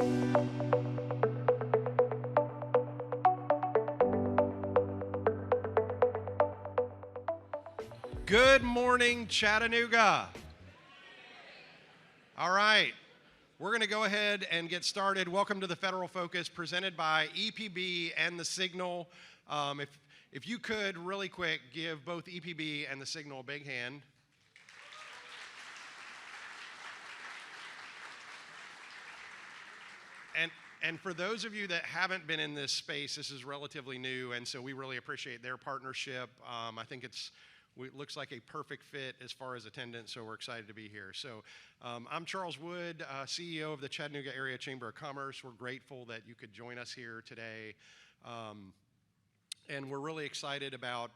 Good morning, Chattanooga. All right, we're going to go ahead and get started. Welcome to the Federal Focus presented by EPB and the Signal. If you could, really quick, give both EPB and the Signal a big hand. And for those of you that haven't been in this space, this is relatively new, and so we really appreciate their partnership. I think it looks like a perfect fit as far as attendance, so we're excited to be here. So I'm Charles Wood, CEO of the Chattanooga Area Chamber of Commerce. We're grateful that you could join us here today. And we're really excited about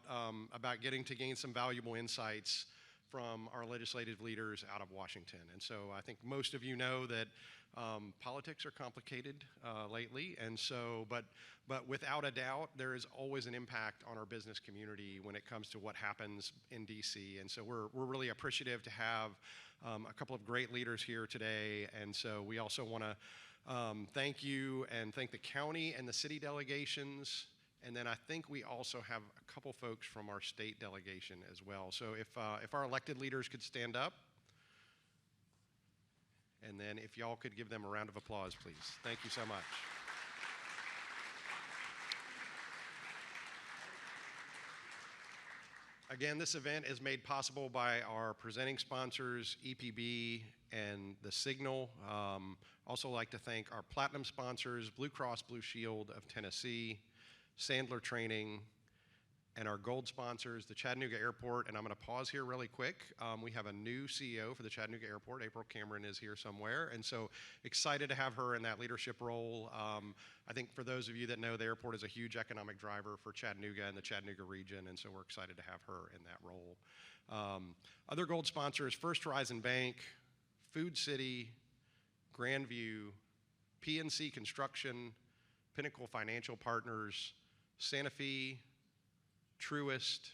getting to gain some valuable insights from our legislative leaders out of Washington. And so I think most of you know that politics are complicated lately, and so, but without a doubt, there is always an impact on our business community when it comes to what happens in DC. And so we're really appreciative to have a couple of great leaders here today. And so we also want to thank you and thank the county and the city delegations. And then I think we also have a couple folks from our state delegation as well. So if our elected leaders could stand up. And then if y'all could give them a round of applause, please. Thank you so much. Again, this event is made possible by our presenting sponsors, EPB and the Signal. Also like to thank our platinum sponsors, Blue Cross Blue Shield of Tennessee, Sandler Training, and our gold sponsors, the Chattanooga Airport. And I'm going to pause here really quick. We have a new CEO for the Chattanooga Airport. April Cameron is here somewhere. And so excited to have her in that leadership role. I think for those of you that know, the airport is a huge economic driver for Chattanooga and the Chattanooga region. And so we're excited to have her in that role. Other gold sponsors, First Horizon Bank, Food City, Grandview, PNC Construction, Pinnacle Financial Partners, Santa Fe, Truist,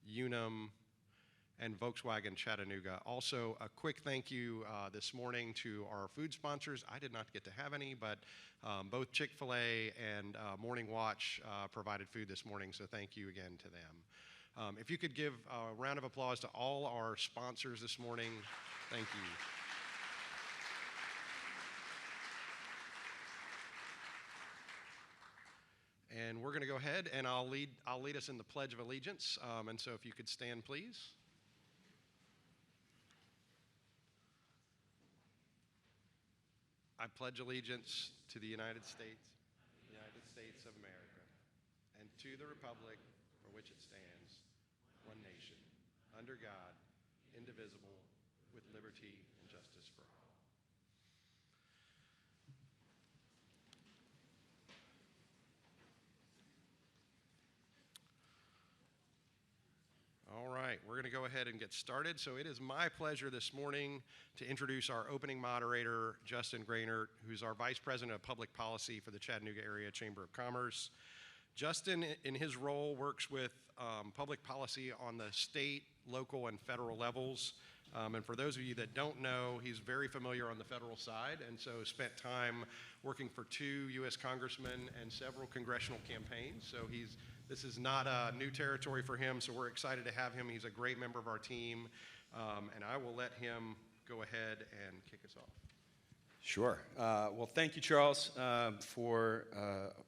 Unum, and Volkswagen Chattanooga. Also, a quick thank you this morning to our food sponsors. I did not get to have any, but both Chick-fil-A and Morning Watch provided food this morning, so thank you again to them. If you could give a round of applause to all our sponsors this morning, thank you. And we're going to go ahead, and I'll lead us in the Pledge of Allegiance. And so if you could stand, please. I pledge allegiance to the United States of America, and to the republic for which it stands, one nation, under God, indivisible, with liberty and justice for all. All right, we're going to go ahead and get started. So it is my pleasure this morning to introduce our opening moderator, Justin Grainert, who's our Vice President of Public Policy for the Chattanooga Area Chamber of Commerce. Justin, in his role, works with public policy on the state, local, and federal levels. And for those of you that don't know, he's very familiar on the federal side, and so spent time working for 2 U.S. congressmen and several congressional campaigns. So this is not new territory for him, so we're excited to have him. He's a great member of our team, and I will let him go ahead and kick us off. Sure. Well, thank you, Charles, for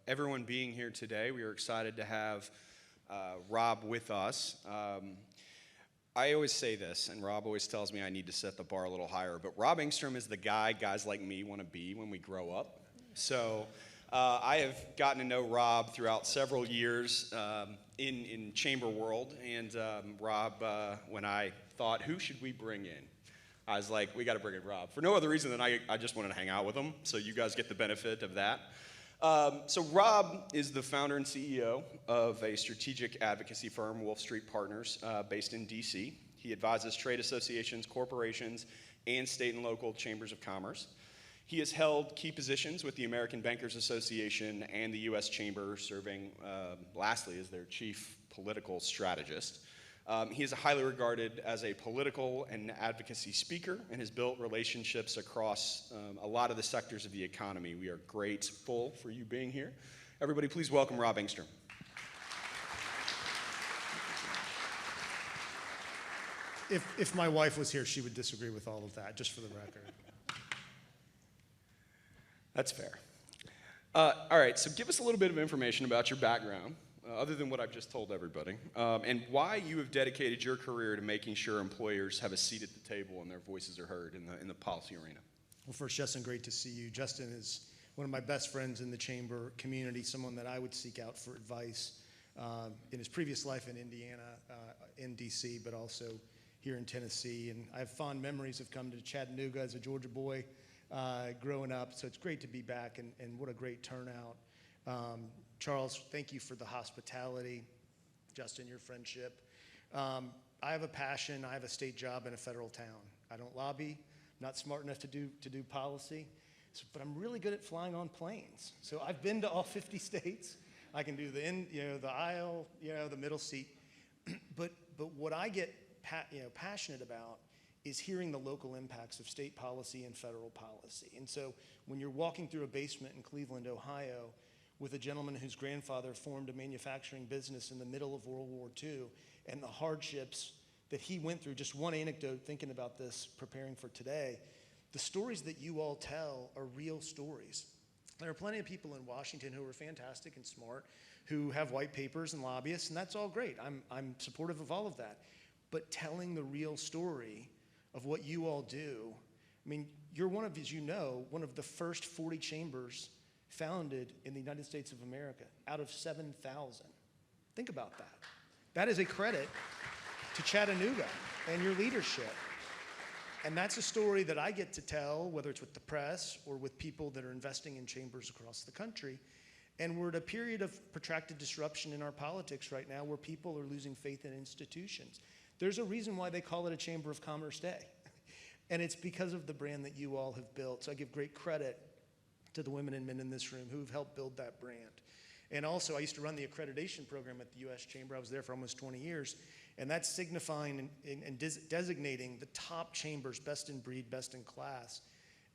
everyone being here today. We are excited to have Rob with us. I always say this, and Rob always tells me I need to set the bar a little higher, but Rob Engstrom is the guy guys like me want to be when we grow up. So I have gotten to know Rob throughout several years in chamber world, and Rob, when I thought, who should we bring in? I was like, we got to bring in Rob. For no other reason than I just wanted to hang out with him, so you guys get the benefit of that. So Rob is the founder and CEO of a strategic advocacy firm, Wolfe Street Partners, based in DC. He advises trade associations, corporations, and state and local chambers of commerce. He has held key positions with the American Bankers Association and the U.S. Chamber, serving lastly as their chief political strategist. He is highly regarded as a political and advocacy speaker and has built relationships across a lot of the sectors of the economy. We are grateful for you being here. Everybody, please welcome Rob Engstrom. If my wife was here, she would disagree with all of that, just for the record. That's fair. All right, so give us a little bit of information about your background, other than what I've just told everybody, and why you have dedicated your career to making sure employers have a seat at the table and their voices are heard in the policy arena. Well, first, Justin, great to see you. Justin is one of my best friends in the chamber community, someone that I would seek out for advice in his previous life in Indiana, in D.C., but also here in Tennessee. And I have fond memories of coming to Chattanooga as a Georgia boy growing up, so it's great to be back, and what a great turnout. Charles, thank you for the hospitality. Justin, your friendship. I have a passion. I have a state job in a federal town. I don't lobby. I'm not smart enough to do policy, but I'm really good at flying on planes. So I've been to all 50 states. I can do the aisle, the middle seat. But what I get passionate about is hearing the local impacts of state policy and federal policy. And so when you're walking through a basement in Cleveland, Ohio, with a gentleman whose grandfather formed a manufacturing business in the middle of World War II, and the hardships that he went through, just one anecdote thinking about this, preparing for today, the stories that you all tell are real stories. There are plenty of people in Washington who are fantastic and smart, who have white papers and lobbyists, and that's all great. I'm supportive of all of that. But telling the real story of what you all do, I mean, you're one of, as you know, one of the first 40 chambers founded in the United States of America out of 7,000. Think about that. That is a credit to Chattanooga and your leadership. And that's a story that I get to tell, whether it's with the press or with people that are investing in chambers across the country. And we're at a period of protracted disruption in our politics right now where people are losing faith in institutions. There's a reason why they call it a Chamber of Commerce Day. And it's because of the brand that you all have built. So I give great credit to the women and men in this room who've helped build that brand. And also, I used to run the accreditation program at the U.S. Chamber. I was there for almost 20 years. And that's signifying and designating the top chambers, best in breed, best in class.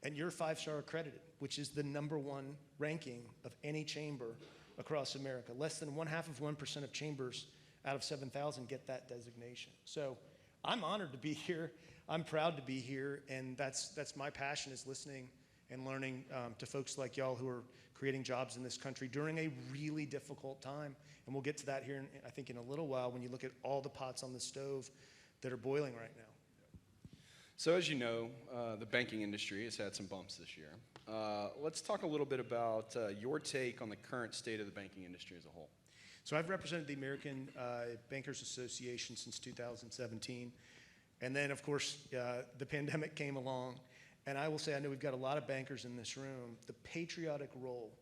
And you're 5-star accredited, which is the #1 ranking of any chamber across America. Less than 0.5% of chambers out of 7,000 get that designation. So I'm honored to be here. I'm proud to be here. And that's my passion, is listening and learning to folks like y'all who are creating jobs in this country during a really difficult time. And we'll get to that here, I think, in a little while when you look at all the pots on the stove that are boiling right now. So as you know, the banking industry has had some bumps this year. Let's talk a little bit about your take on the current state of the banking industry as a whole. So I've represented the American Bankers Association since 2017. And then, of course, the pandemic came along. And I will say, I know we've got a lot of bankers in this room. The patriotic role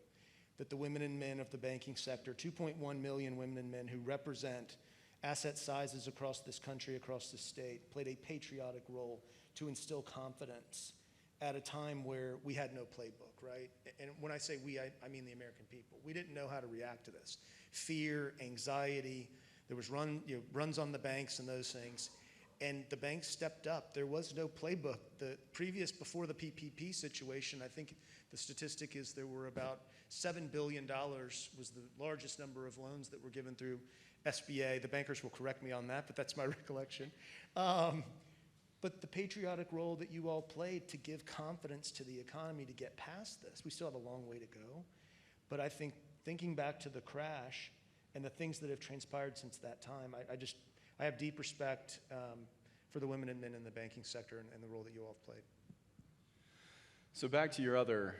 that the women and men of the banking sector, 2.1 million women and men who represent asset sizes across this country, across this state, played a patriotic role to instill confidence at a time where we had no playbook, right? And when I say we, I mean the American people. We didn't know how to react to this. Fear, anxiety, there was runs on the banks and those things. And the banks stepped up. There was no playbook. Before the PPP situation, I think the statistic is there were about $7 billion was the largest number of loans that were given through SBA. The bankers will correct me on that, but that's my recollection. But the patriotic role that you all played to give confidence to the economy to get past this, we still have a long way to go. But I think thinking back to the crash and the things that have transpired since that time, I have deep respect for the women and men in the banking sector and the role that you all have played. So back to your other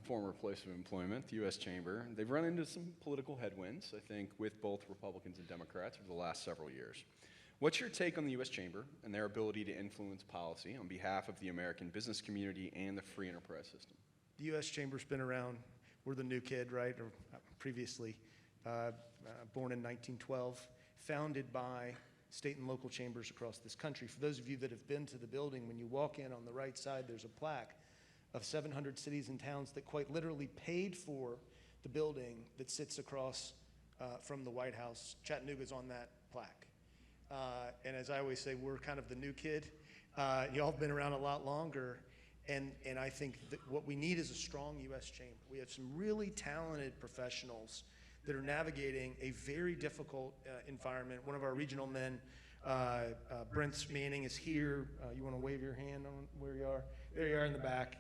former place of employment, the U.S. Chamber. They've run into some political headwinds, I think, with both Republicans and Democrats over the last several years. What's your take on the U.S. Chamber and their ability to influence policy on behalf of the American business community and the free enterprise system? The U.S. Chamber's been around. We're the new kid, right? Or previously born in 1912, founded by state and local chambers across this country. For those of you that have been to the building, when you walk in on the right side, there's a plaque of 700 cities and towns that quite literally paid for the building that sits across from the White House. Chattanooga's on that plaque. And as I always say, we're kind of the new kid. Y'all have been around a lot longer. And I think that what we need is a strong U.S. chamber. We have some really talented professionals that are navigating a very difficult environment. One of our regional men, Brent Manning, is here. You want to wave your hand on where you are? There you are in the back.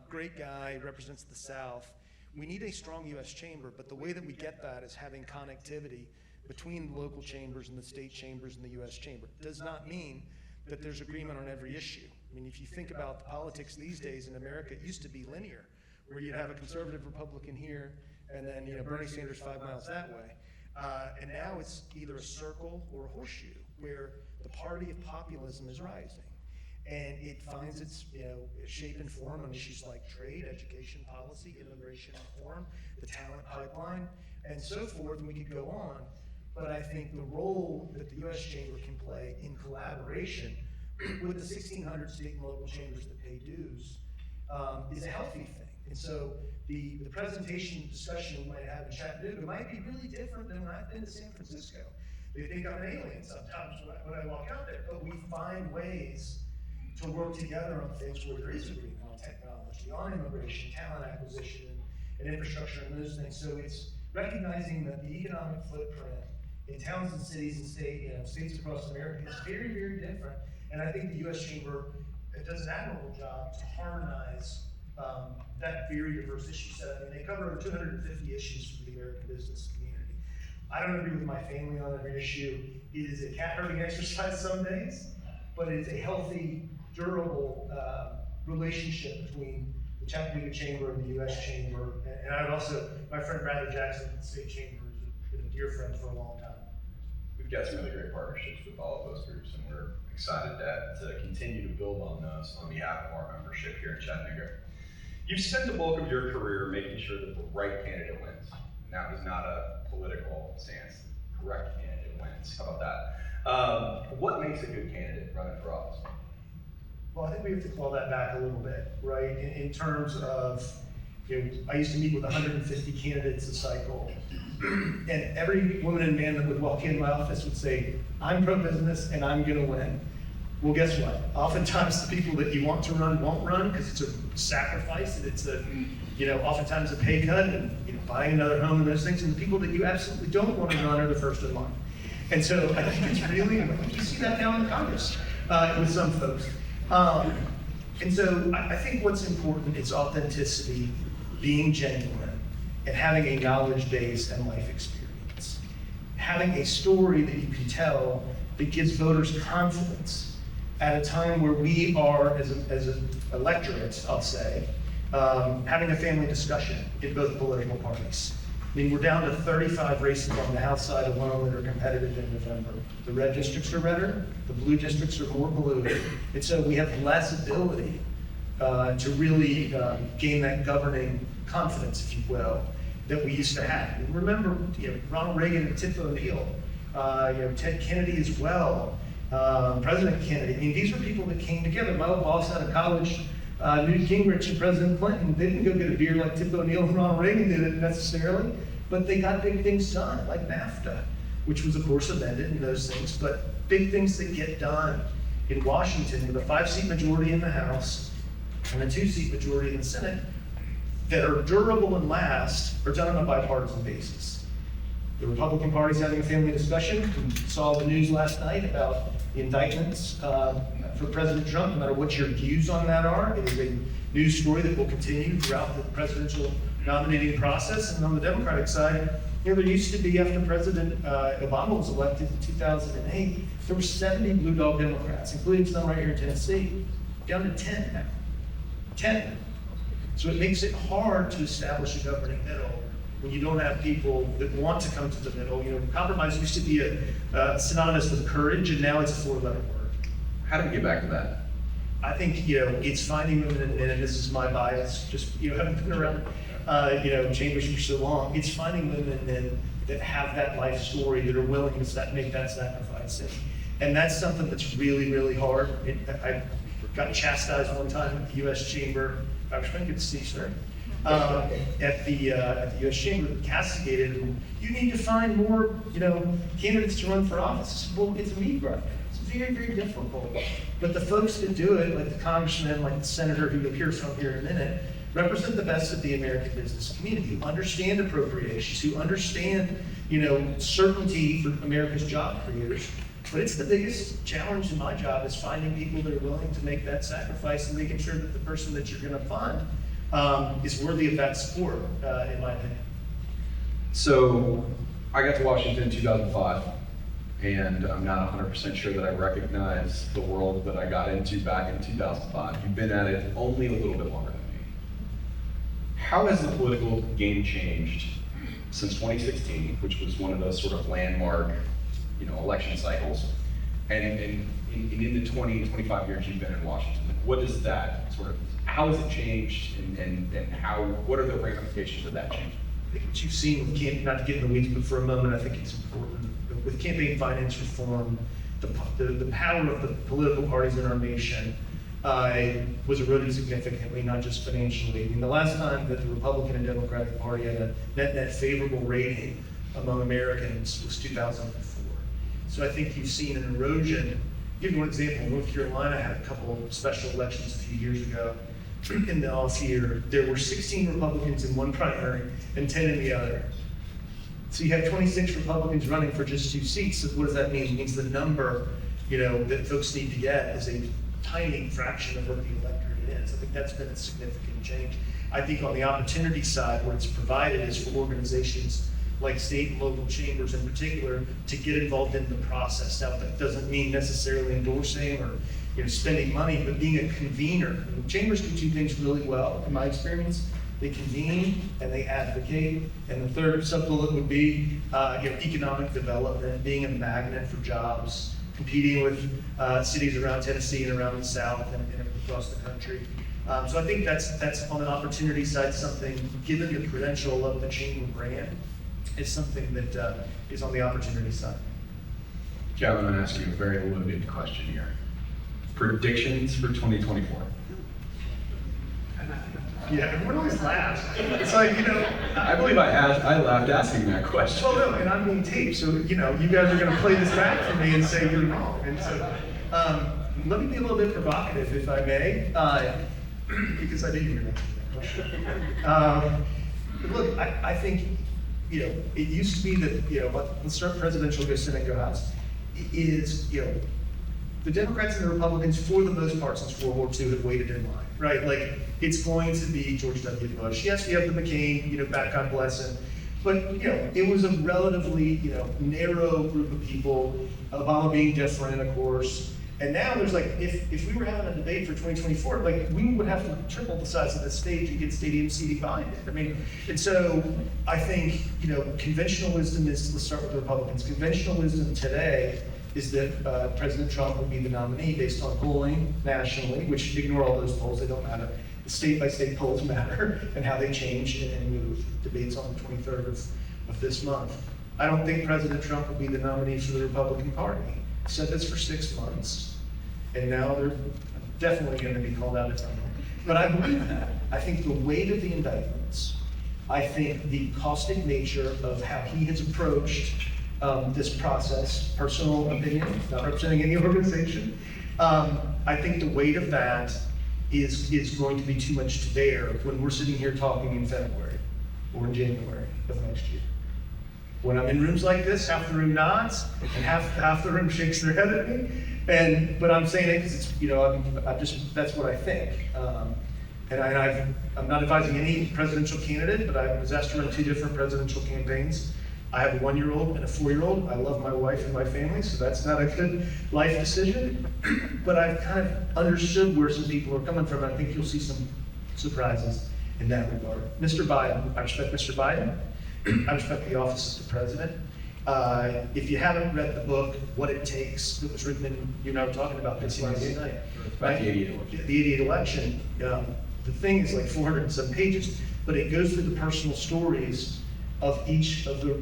Great guy, represents the South. We need a strong U.S. chamber, but the way that we get that is having connectivity between the local chambers and the state chambers and the U.S. chamber. It does not mean that there's agreement on every issue. I mean, if you think about the politics these days in America, it used to be linear, where you'd have a conservative Republican here, and then Bernie Sanders 5 miles that way. And now it's either a circle or a horseshoe, where the party of populism is rising. And it finds its shape and form on issues like trade, education policy, immigration reform, the talent pipeline, and so forth, and we could go on. But I think the role that the U.S. Chamber can play in collaboration with the 1,600 state and local chambers that pay dues is a healthy thing. And so the presentation discussion we might have in Chattanooga might be really different than when I've been to San Francisco. They think I'm an alien sometimes when I walk out there, but we find ways to work together on things where there is agreement on technology, on immigration, talent acquisition, and infrastructure, and those things. So it's recognizing that the economic footprint in towns and cities and states across America is very, very different. And I think the U.S. Chamber does an admirable job to harmonize that very diverse issue set. I mean, they cover over 250 issues for the American business community. I don't agree with my family on every issue. It is a cat-herding exercise some days, but it's a healthy, durable relationship between the Chattanooga Chamber and the U.S. Chamber. And I would also, my friend Bradley Jackson at the State Chamber has been a dear friend for a long time. We've got some really great partnerships with all of those groups, and we're excited to continue to build on those on behalf of our membership here in Chattanooga. You've spent the bulk of your career making sure that the right candidate wins. And that was not a political stance. The correct candidate wins. How about that? What makes a good candidate running for office? Well, I think we have to claw that back a little bit, right? In terms of, I used to meet with 150 candidates a cycle, and every woman and man that would walk in my office would say, I'm pro-business and I'm gonna win. Well, guess what? Oftentimes the people that you want to run won't run because it's a sacrifice and it's a, oftentimes a pay cut and buying another home and those things, and the people that you absolutely don't want to run are the first in line. And so I think it's really, you see that now in Congress with some folks. And so I think what's important is authenticity, being genuine, and having a knowledge base and life experience. Having a story that you can tell that gives voters confidence at a time where we are, as an electorate, I'll say, having a family discussion in both political parties. I mean, we're down to 35 races on the House side alone that are competitive in November. The red districts are redder, the blue districts are more blue, and so we have less ability to really gain that governing confidence, if you will, that we used to have. And remember, Ronald Reagan and Tip O'Neill, Ted Kennedy as well, President Kennedy. I mean, these were people that came together. My old boss out of college, Newt Gingrich and President Clinton, they didn't go get a beer like Tip O'Neill and Ronald Reagan did it necessarily, but they got big things done, like NAFTA, which was of course amended and those things, but big things that get done in Washington with a 5-seat majority in the House and a 2-seat majority in the Senate that are durable and last are done on a bipartisan basis. The Republican Party's having a family discussion. We saw the news last night about the indictments for President Trump. No matter what your views on that are, it is a news story that will continue throughout the presidential nominating process. And on the Democratic side, there used to be, after President Obama was elected in 2008, there were 70 blue dog Democrats, including some right here in Tennessee, down to 10 now. 10. So it makes it hard to establish a governing middle when you don't have people that want to come to the middle. Compromise used to be synonymous with courage, and now it's a 4-letter word. How do we get back to that? I think, it's finding women, and this is my bias, just, having been around, chambers for so long, it's finding women that have that life story, that are willing to make that sacrifice. And that's something that's really, really hard. I got chastised one time at the U.S. Chamber. Good to see you, sir. at the U.S. Chamber that castigated, and you need to find more, candidates to run for office. Well, it's a meat grinder. It's very, very difficult. But the folks that do it, like the congressman, like the senator who you'll hear from here in a minute, represent the best of the American business community, who understand appropriations, who understand, certainty for America's job creators. But it's the biggest challenge in my job is finding people that are willing to make that sacrifice and making sure that the person that you're going to fund is worthy of that support, in my opinion. So I got to Washington in 2005, and I'm not 100% sure that I recognize the world that I got into back in 2005. You've been at it only a little bit longer than me. How has the political game changed since 2016, which was one of those sort of landmark, election cycles, and in the 20, 25 years you've been in Washington? What is that sort of, how has it changed, and what are the ramifications of that change? I think what you've seen with not to get in the weeds, but for a moment, I think it's important. With campaign finance reform, the power of the political parties in our nation was eroded significantly, not just financially. I mean, the last time that the Republican and Democratic Party had a net favorable rating among Americans was 2004. So I think you've seen an erosion. I'll give you one example. North Carolina had a couple of special elections a few years ago. In the off year, there were 16 Republicans in one primary and 10 in the other. So you have 26 Republicans running for just 2 seats. So what does that mean? It means the number, that folks need to get is a tiny fraction of what the electorate is. I think that's been a significant change. I think on the opportunity side, what it's provided is for organizations like state and local chambers in particular to get involved in the process. Now, that doesn't mean necessarily endorsing or spending money, but being a convener. And chambers do 2 things really well, in my experience. They convene and they advocate. And the third sub-bullet would be economic development, being a magnet for jobs, competing with cities around Tennessee and around the South and across the country. So I think that's on an opportunity side something, given the credential of the chamber brand, is something that is on the opportunity side. Kevin, I'm going to ask you a very loaded question here. Predictions for 2024. Yeah, everyone always laughs. It's like, I believe I laughed asking that question. Well, no, and I'm being taped, so, you guys are going to play this back for me and say you're wrong. And so, let me be a little bit provocative, if I may, because I didn't hear that. Look, I think, it used to be that, let's start presidential, go Senate, go House, is, the Democrats and the Republicans, for the most part, since World War II, have waited in line, right? Like, it's going to be George W. Bush. Yes, we have the McCain, back, God bless him. But, it was a relatively, narrow group of people, Obama being different, of course. And now there's like, if we were having a debate for 2024, like, we would have to triple the size of the stage and get stadium seating behind it. I mean, and so I think, conventional wisdom is, let's start with the Republicans. Conventional wisdom today is that President Trump would be the nominee based on polling nationally, which ignore all those polls, they don't matter. The state-by-state polls matter and how they change and move. Debates on the 23rd of this month. I don't think President Trump will be the nominee for the Republican Party. I said this for 6 months, and now they're definitely going to be called out if I'm wrong. But I believe that. I think the weight of the indictments, I think the caustic nature of how he has approached this process, personal opinion, not representing any organization, I think the weight of that is going to be too much to bear when we're sitting here talking in February or in January of next year. When I'm in rooms like this, half the room nods and half the room shakes their head at me. But I'm saying it because it's, that's what I think. I'm not advising any presidential candidate, but I was asked to run 2 different presidential campaigns. I have a 1-year-old and a 4-year-old. I love my wife and my family, so that's not a good life decision. But I've kind of understood where some people are coming from. I think you'll see some surprises in that regard. Mr. Biden, I respect Mr. Biden. I respect the office of the president. If you haven't read the book, What It Takes, that was written in, you and I were talking about this last night. About the 88 election. The 88 election. The thing is like 400 and some pages, but it goes through the personal stories of each of the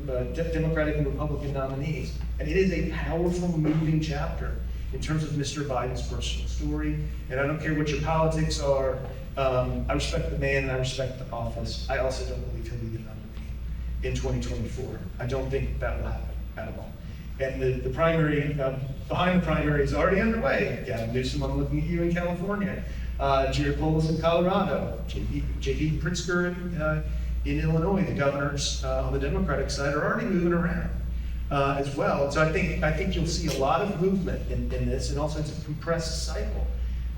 Democratic and Republican nominees. And it is a powerful, moving chapter in terms of Mr. Biden's personal story. And I don't care what your politics are, I respect the man and I respect the office. I also don't believe he'll be the nominee in 2024. I don't think that will happen at all. And the primary, behind the primary is already underway. Gavin Newsom, I'm looking at you in California. Jared Polis in Colorado. J.B. Pritzker in Illinois. The governors on the Democratic side are already moving around as well. So I think you'll see a lot of movement in this, and also it's a compressed cycle.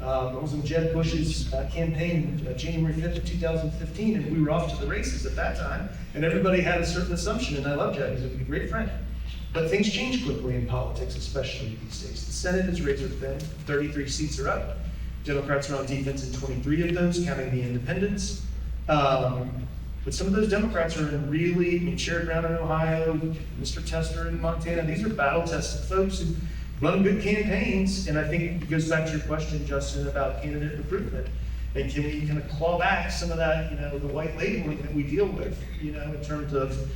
I was in Jeb Bush's campaign January 5th of 2015, and we were off to the races at that time, and everybody had a certain assumption, and I love Jeb, he's a great friend. But things change quickly in politics, especially these days. The Senate is razor thin, 33 seats are up. Democrats are on defense in 23 of those, counting the independents. But some of those Democrats are in really, Sherrod Brown in Ohio, Mr. Tester in Montana. These are battle-tested folks who run good campaigns, and I think it goes back to your question, Justin, about candidate recruitment. And can we kind of claw back some of that, the white labeling that we deal with, in terms of,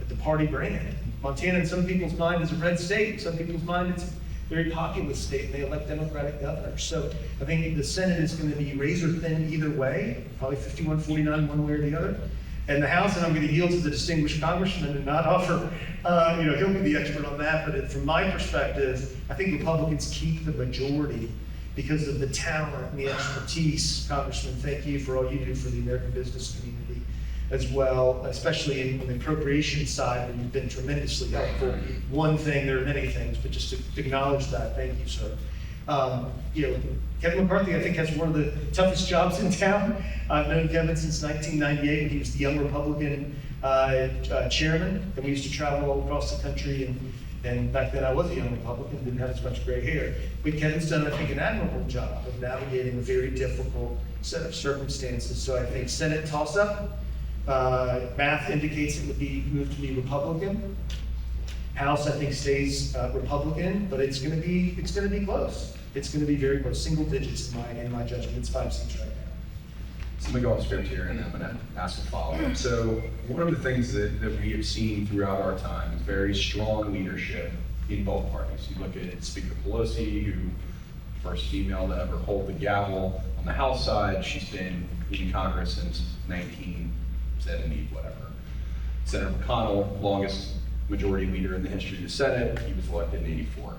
the party brand. Montana, in some people's mind, is a red state. In some people's mind, it's a very populist state, and they elect Democratic governors. So I think the Senate is going to be razor thin either way, probably 51-49 one way or the other. And the House, and I'm going to yield to the distinguished congressman and not offer, he'll be the expert on that. But from my perspective, I think Republicans keep the majority because of the talent and the expertise. Congressman, thank you for all you do for the American business community as well, especially in the appropriations side, where you've been tremendously helpful. One thing, there are many things, but just to acknowledge that, thank you, sir. Kevin McCarthy, I think, has one of the toughest jobs in town. I've known Kevin since 1998 when he was the Young Republican chairman, and we used to travel all across the country, and back then I was a Young Republican, didn't have as much gray hair. But Kevin's done, I think, an admirable job of navigating a very difficult set of circumstances. So I think Senate toss-up, math indicates it would be moved to be Republican. House, I think, stays Republican, but it's going to be close. It's going to be very close, single digits in my judgment. It's 5 seats right now. So let me go off script here, and I'm going to ask a follow-up. So one of the things that we have seen throughout our time is very strong leadership in both parties. You look at Speaker Pelosi, who first female to ever hold the gavel on the House side. She's been in Congress since 1970, whatever. Senator McConnell, longest majority leader in the history of the Senate. He was elected in '84.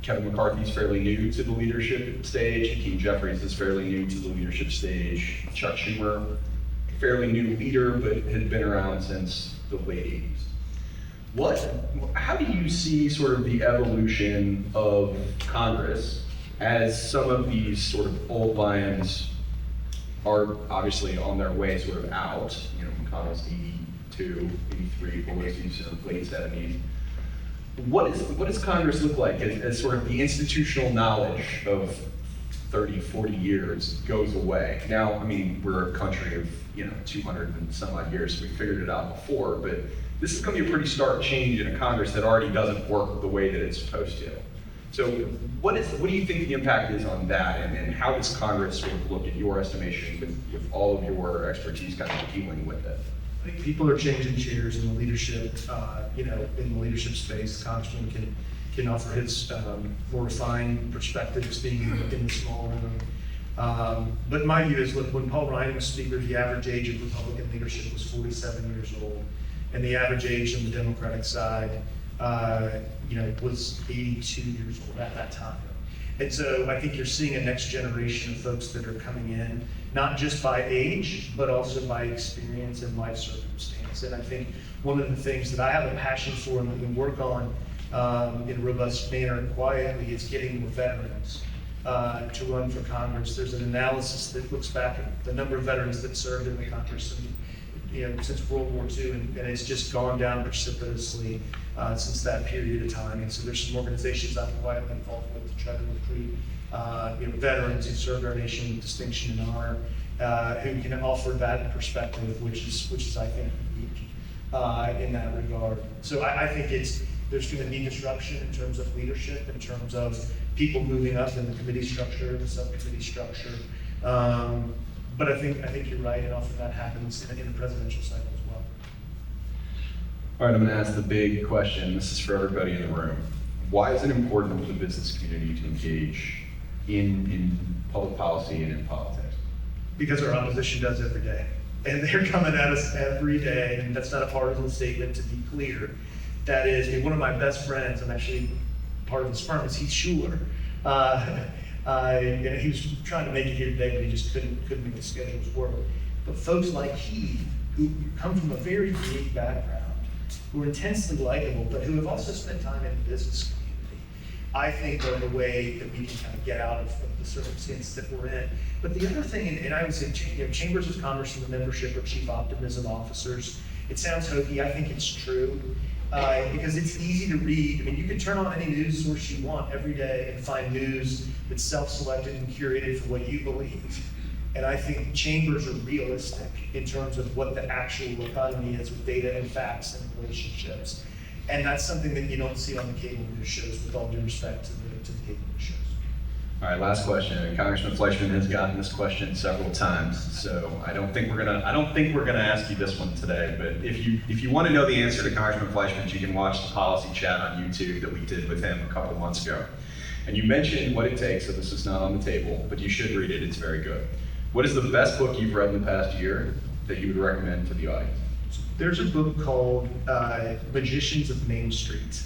Kevin McCarthy's fairly new to the leadership stage. Hakeem Jeffries is fairly new to the leadership stage. Chuck Schumer, fairly new leader, but had been around since the late '80s. How do you see sort of the evolution of Congress as some of these sort of old lions are obviously on their way sort of out? McConnell's 82, 83, Pelosi's late 70s. What does Congress look like as sort of the institutional knowledge of 30, 40 years goes away? Now, we're a country of 200 and some odd years, so we figured it out before, but this is going to be a pretty stark change in a Congress that already doesn't work the way that it's supposed to. So what do you think the impact is on that, and how does Congress sort of look at your estimation with all of your expertise kind of dealing with it? I think people are changing chairs in the leadership, in the leadership space. The Congressman can offer his more refined perspectives being in the small room. But my view is, look, when Paul Ryan was Speaker, the average age of Republican leadership was 47 years old, and the average age on the Democratic side, was 82 years old at that time. And so I think you're seeing a next generation of folks that are coming in, not just by age, but also by experience and life circumstance. And I think one of the things that I have a passion for and that we work on in a robust manner and quietly is getting more veterans to run for Congress. There's an analysis that looks back at the number of veterans that served in the Congress since World War II, and it's just gone down precipitously since that period of time. And so there's some organizations I'm quietly involved with to try to recruit veterans who served our nation with distinction and honor, who can offer that perspective, which is I think unique in that regard. So I think there's going to be disruption in terms of leadership, in terms of people moving up in the committee structure, the subcommittee structure. But I think you're right, and often that happens in the presidential cycle as well. All right, I'm going to ask the big question. This is for everybody in the room. Why is it important for the business community to engage in public policy and in politics? Because our opposition does every day. And they're coming at us every day, and that's not a partisan statement, to be clear. That is, I mean, one of my best friends, I'm actually part of his firm, is Heath Schuler. And he was trying to make it here today, but he just couldn't make the schedules work. But folks like Heath, who come from a very unique background, who are intensely likable, but who have also spent time in the business community, I think are the way that we can kind of get out of the circumstance that we're in. But the other thing, and I would say, chambers of commerce and the membership are chief optimism officers. It sounds hokey, I think it's true, because it's easy to read. I mean, you can turn on any news source you want every day and find news that's self-selected and curated for what you believe. And I think chambers are realistic in terms of what the actual economy is with data and facts and relationships. And that's something that you don't see on the cable news shows, with all due respect to the cable news shows. All right, last question. Congressman Fleischmann has gotten this question several times, so I don't think we're gonna ask you this one today. But if you want to know the answer to Congressman Fleischmann, you can watch the policy chat on YouTube that we did with him a couple months ago. And you mentioned What It Takes, so this is not on the table, but you should read it. It's very good. What is the best book you've read in the past year that you would recommend to the audience? There's a book called Magicians of Main Street.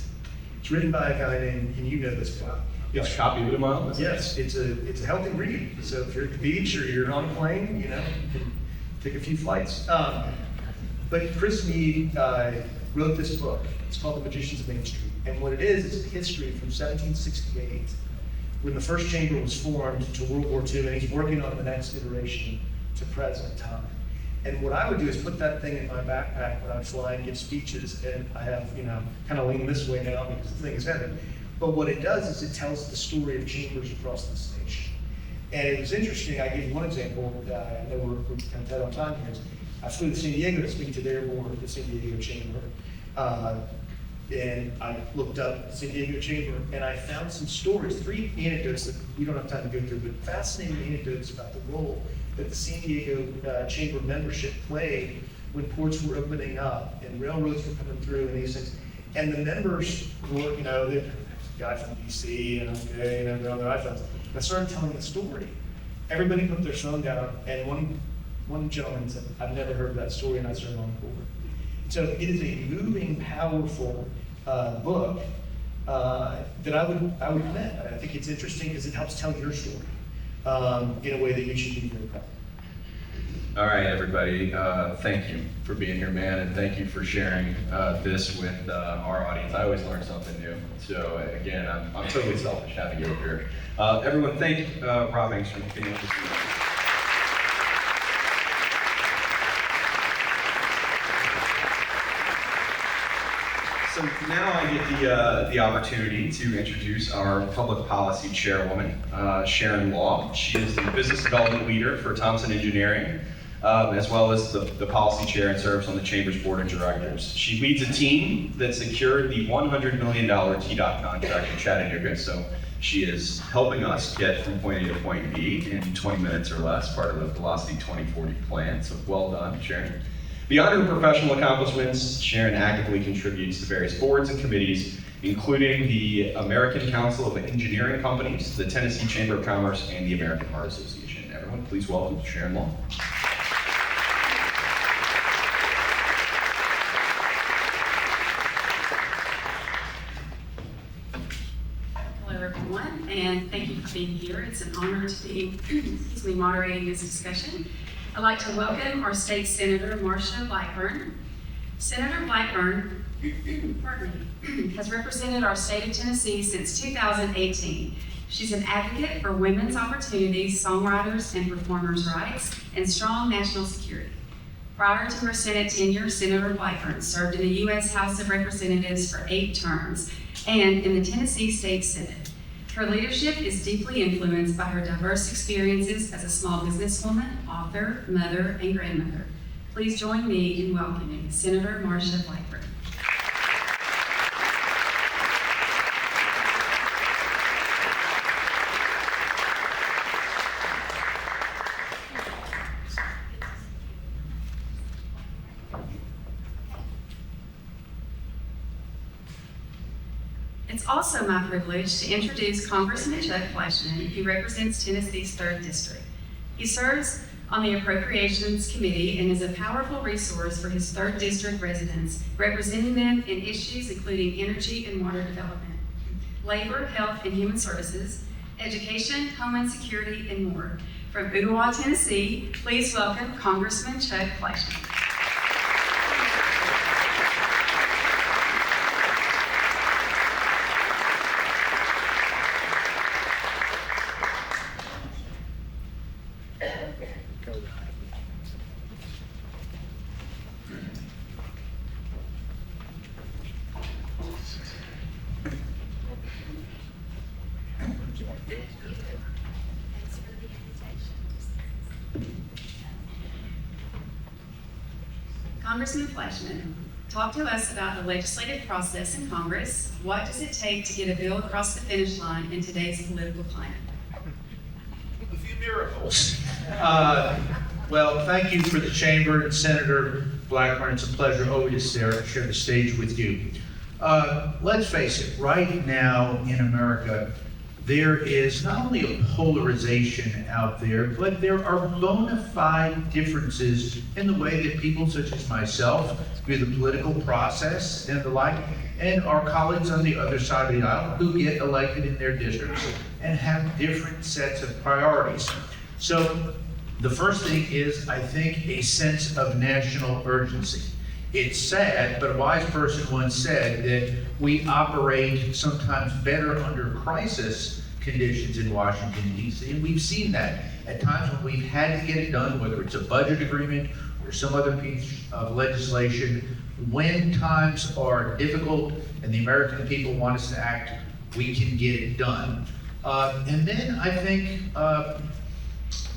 It's written by a guy named, and you know this book. It's a copy of it a mile? Yes, it's a healthy read. So if you're at the beach or you're on a plane, you know, you can take a few flights. But Chris Meade wrote this book. It's called The Magicians of Main Street. And what it is a history from 1768, when the first chamber was formed, to World War II, and he's working on the next iteration to present time. And what I would do is put that thing in my backpack when I fly and give speeches, and I have, you know, kind of lean this way now because the thing is heavy. But what it does is it tells the story of chambers across the nation. And it was interesting, I gave one example, I know we're kind of tight on time here. I flew to San Diego to speak to their board of the San Diego Chamber. And I looked up the San Diego Chamber, and I found some stories, 3 anecdotes that we don't have time to go through, but fascinating anecdotes about the role that the San Diego Chamber membership played when ports were opening up and railroads were coming through and these things. And the members were, you know, the guy from DC, and okay, you know, they're on their iPhones. I started telling the story. Everybody put their phone down, and one gentleman said, "I've never heard that story," and I started on board. So it is a moving, powerful book that I would recommend. I think it's interesting because it helps tell your story in a way that you should be very proud. All right, everybody, thank you for being here, man, and thank you for sharing this with our audience. I always learn something new. So again, I'm totally selfish having you up here. Everyone, thank Rob Engstrom for being with us. So now I get the opportunity to introduce our public policy chairwoman, Sharon Law. She is the business development leader for Thompson Engineering, as well as the policy chair and serves on the Chamber's board of directors. She leads a team that secured the $100 million TDOT contract in Chattanooga. So she is helping us get from point A to point B in 20 minutes or less, part of the Velocity 2040 plan. So well done, Sharon. Beyond her professional accomplishments, Sharon actively contributes to various boards and committees, including the American Council of Engineering Companies, the Tennessee Chamber of Commerce, and the American Heart Association. Everyone, please welcome Sharon Law. Hello, everyone, and thank you for being here. It's an honor to be, moderating this discussion. I'd like to welcome our state senator, Marsha Blackburn. Senator Blackburn, pardon me, has represented our state of Tennessee since 2018. She's an advocate for women's opportunities, songwriters and performers' rights, and strong national security. Prior to her Senate tenure, Senator Blackburn served in the U.S. House of Representatives for 8 terms and in the Tennessee State Senate. Her leadership is deeply influenced by her diverse experiences as a small businesswoman, author, mother, and grandmother. Please join me in welcoming Senator Marsha Blackburn. It's also my privilege to introduce Congressman Chuck Fleischmann, who represents Tennessee's 3rd District. He serves on the Appropriations Committee and is a powerful resource for his 3rd District residents, representing them in issues including energy and water development, labor, health and human services, education, homeland security, and more. From Ottawa, Tennessee, please welcome Congressman Chuck Fleischmann. Congressman Fleischmann, talk to us about the legislative process in Congress. What does it take to get a bill across the finish line in today's political climate? A few miracles. Well, thank you for the chamber and Senator Blackburn. It's a pleasure always to share the stage with you. Let's face it, right now in America, there is not only a polarization out there, but there are bona fide differences in the way that people such as myself view the political process and the like, and our colleagues on the other side of the aisle who get elected in their districts and have different sets of priorities. So the first thing is, I think, a sense of national urgency. It's sad, but a wise person once said that we operate sometimes better under crisis conditions in Washington, D.C., and we've seen that at times when we've had to get it done, whether it's a budget agreement or some other piece of legislation. When times are difficult and the American people want us to act, we can get it done. And then I think,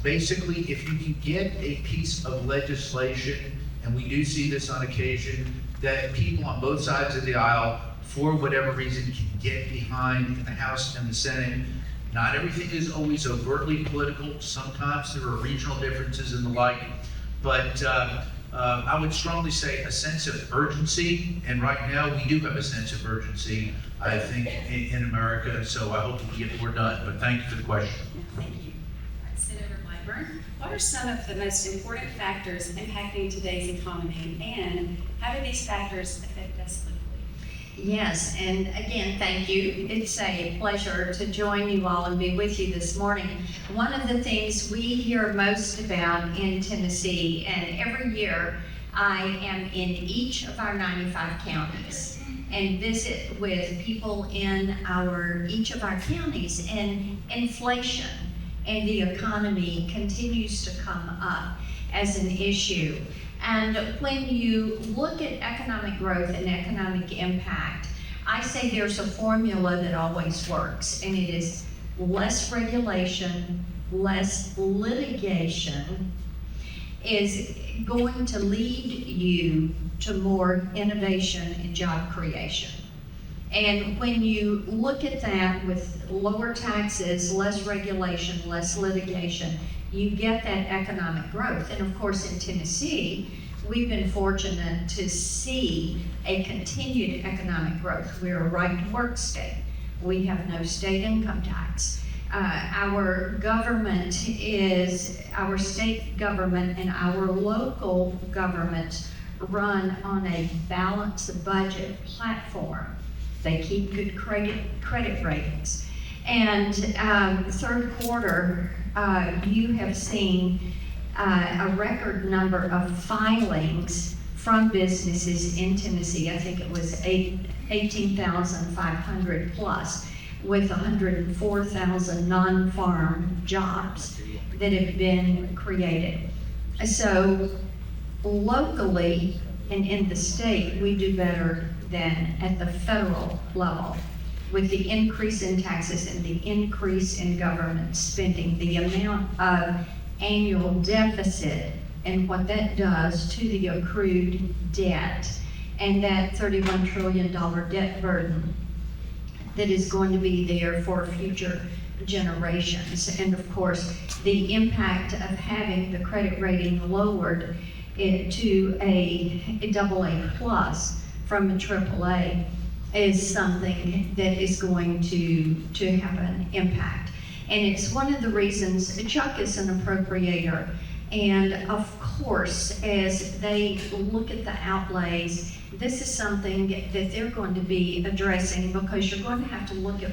basically, if you can get a piece of legislation, and we do see this on occasion, that people on both sides of the aisle, for whatever reason, can get behind in the House and the Senate. Not everything is always overtly political. Sometimes there are regional differences and the like. But I would strongly say a sense of urgency, and right now we do have a sense of urgency, I think, in America, so I hope we get more done. But thank you for the question. Thank you. Senator Blackburn, what are some of the most important factors impacting today's economy, and how do these factors affect us politically? Yes, and again, thank you. It's a pleasure to join you all and be with you this morning. One of the things we hear most about in Tennessee, and every year I am in each of our 95 counties and visit with people in each of our counties, and inflation and the economy continues to come up as an issue. And when you look at economic growth and economic impact, I say there's a formula that always works, and it is less regulation, less litigation is going to lead you to more innovation and job creation. And when you look at that with lower taxes, less regulation, less litigation, you get that economic growth. And of course in Tennessee, we've been fortunate to see a continued economic growth. We're a right-to-work state. We have no state income tax. Our government is, our state government and our local government run on a balanced budget platform. They keep good credit ratings. And third quarter, you have seen a record number of filings from businesses in Tennessee. I think it was 18,500 plus, with 104,000 non-farm jobs that have been created. So locally and in the state, we do better than at the federal level, with the increase in taxes and the increase in government spending, the amount of annual deficit and what that does to the accrued debt, and that $31 trillion debt burden that is going to be there for future generations. And of course, the impact of having the credit rating lowered to a AA plus from a AAA is something that is going to have an impact. And it's one of the reasons Chuck is an appropriator. And of course, as they look at the outlays, this is something that they're going to be addressing, because you're going to have to look at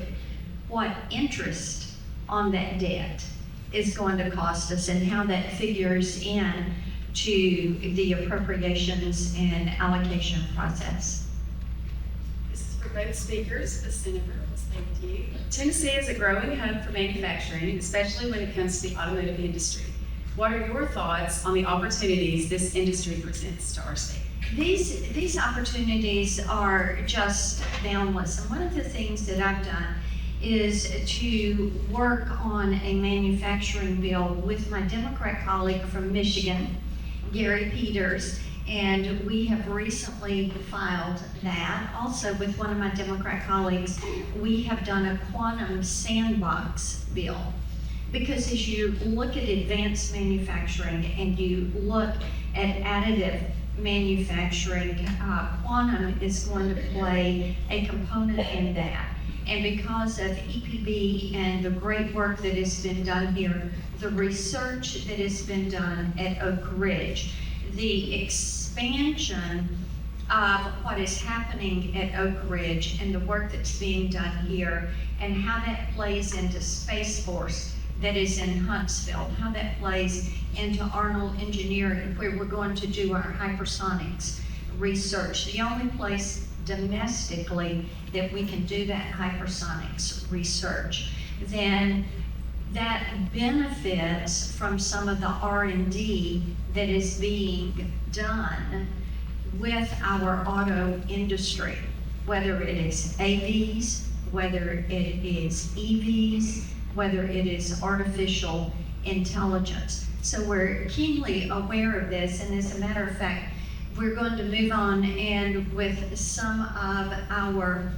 what interest on that debt is going to cost us and how that figures in to the appropriations and allocation process. This is for both speakers. The Senator will say to you. Tennessee is a growing hub for manufacturing, especially when it comes to the automotive industry. What are your thoughts on the opportunities this industry presents to our state? These opportunities are just boundless. And one of the things that I've done is to work on a manufacturing bill with my Democrat colleague from Michigan, Gary Peters, and we have recently filed that. Also with one of my Democrat colleagues, we have done a quantum sandbox bill. Because as you look at advanced manufacturing and you look at additive manufacturing, quantum is going to play a component in that. And because of EPB and the great work that has been done here, the research that has been done at Oak Ridge, the expansion of what is happening at Oak Ridge and the work that's being done here, and how that plays into Space Force that is in Huntsville, how that plays into Arnold Engineering, where we're going to do our hypersonics research. The only place domestically that we can do that hypersonics research, then that benefits from some of the R&D that is being done with our auto industry, whether it is AVs, whether it is EVs, whether it is artificial intelligence. So we're keenly aware of this, and as a matter of fact, we're going to move on, and with some of our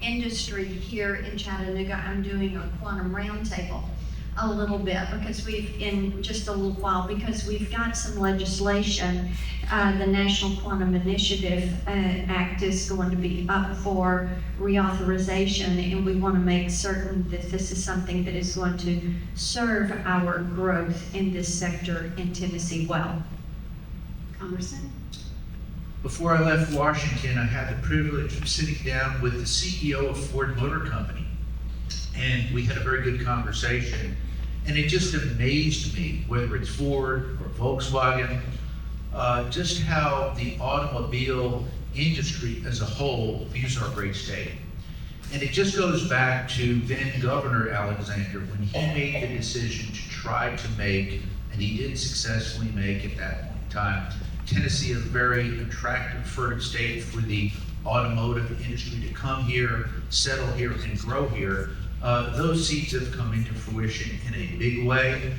industry here in Chattanooga, I'm doing a quantum roundtable a little bit, because in just a little while, because we've got some legislation. The National Quantum Initiative Act is going to be up for reauthorization, and we want to make certain that this is something that is going to serve our growth in this sector in Tennessee well. Congressman? Before I left Washington, I had the privilege of sitting down with the CEO of Ford Motor Company, and we had a very good conversation. And it just amazed me, whether it's Ford or Volkswagen, just how the automobile industry as a whole views our great state. And it just goes back to then Governor Alexander, when he made the decision to try to make, and he did successfully make at that point in time, Tennessee a very attractive, fertile state for the automotive industry to come here, settle here, and grow here. Those seeds have come into fruition in a big way.